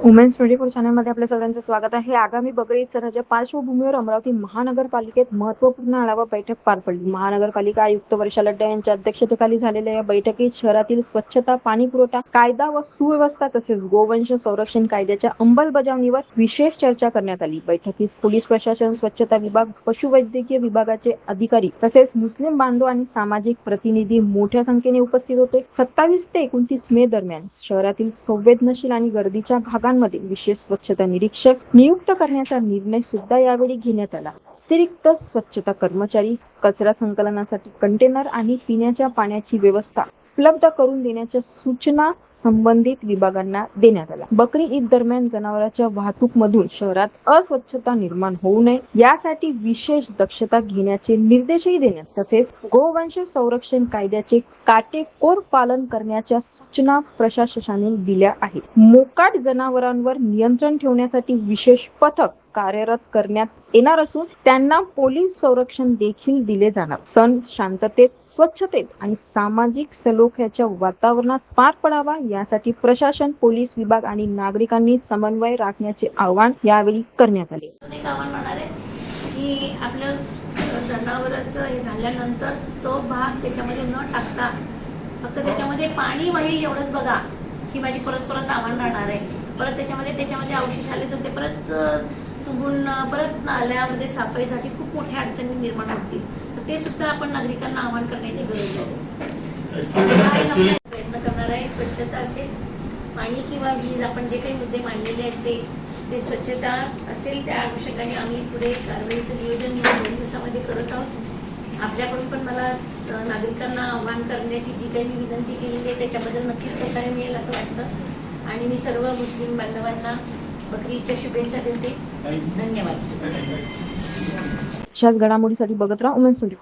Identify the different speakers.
Speaker 1: Women's 24 चॅनलमध्ये आपल्या सगळ्यांचं स्वागत आहे। आगामी बकरी ईद सणाच्या पार्श्वभूमीवर अमरावती महानगरपालिकेत महत्त्वपूर्ण आढावा बैठक पार पडली। महानगरपालिका आयुक्त वर्षा लड्डा यांच्या अध्यक्षतेखाली झालेल्या या बैठकीत शहरातील स्वच्छता, पाणी पुरवठा, कायदा व सुव्यवस्था तसेच गोवंश संरक्षण कायद्याच्या अंमलबजावणीवर विशेष चर्चा करण्यात आली। बैठकीस पोलीस प्रशासन, स्वच्छता विभाग, पशुवैद्यकीय विभागाचे अधिकारी तसेच मुस्लिम बांधव आणि सामाजिक प्रतिनिधी मोठ्या संख्येने उपस्थित होते। 27 ते 29 मे दरम्यान शहरातील संवेदनशील आणि गर्दीच्या भागांमध्ये विशेष स्वच्छता निरीक्षक नियुक्त करण्याचा निर्णय सुद्धा यावेळी घेण्यात आला। अतिरिक्त स्वच्छता कर्मचारी, कचरा संकलनासाठी कंटेनर आणि पिण्याच्या पाण्याची व्यवस्था उपलब्ध करून देण्याच्या सूचना संबंधित विभागांना देण्यात आल्या। बकरी ईद दरम्यान जनावरांच्या वाहतूकमधून शहरात अस्वच्छता निर्माण होऊ नये यासाठी विशेष दक्षता घेण्याचे निर्देशही देण्यात, तसेच गोवंश संरक्षण कायद्याचे काटेकोर पालन करण्याच्या सूचना प्रशासनाने दिल्या आहेत। मोकाट जनावरांवर नियंत्रण ठेवण्यासाठी विशेष पथक कार्यरत करण्यात येणार असून त्यांना पोलीस संरक्षण देखील दिले जाणार। सण शांततेत, स्वच्छतेत आणि सामाजिक सलोख्याच्या वातावरणात पार पडावा यासाठी प्रशासन, पोलीस विभाग आणि नागरिकांनी समन्वय राखण्याचे आवाहन यावेळी करण्यात आले।
Speaker 2: एक आव्हान होणार आहे की आपलं जनावरांचं हे झाल्यानंतर तो भाग त्याच्यामध्ये न टाकता फक्त त्याच्यामध्ये पाणी वाहील एवढंच बघा की माझी परत आव्हान राहणार आहे। परत त्याच्यामध्ये अवशेष आले तर ते परत तुंबून परत नाल्यामध्ये साफाईसाठी खूप मोठ्या अडचणी निर्माण होतील। तर ते सुद्धा आपण नागरिकांना आवाहन करण्याची गरज आहे। प्रयत्न करणार आहे स्वच्छता असेल, पाणी किंवा वीज, आपण जे काही मुद्दे मांडलेले आहेत ते स्वच्छता असेल त्या अनुषंगाने आम्ही पुढे कारवाईचं नियोजन 2 दिवसामध्ये करत आहोत। आपल्याकडून पण मला नागरिकांना आवाहन करण्याची जी काही मी विनंती केलेली आहे त्याच्याबद्दल नक्कीच सहकार्य मिळेल असं वाटतं आणि मी सर्व मुस्लिम बांधवांना बकरी ईदच्या शुभेच्छा देते। धन्यवाद।
Speaker 1: अशाच घडामोडीसाठी बघत राहा वुमेन्स 24।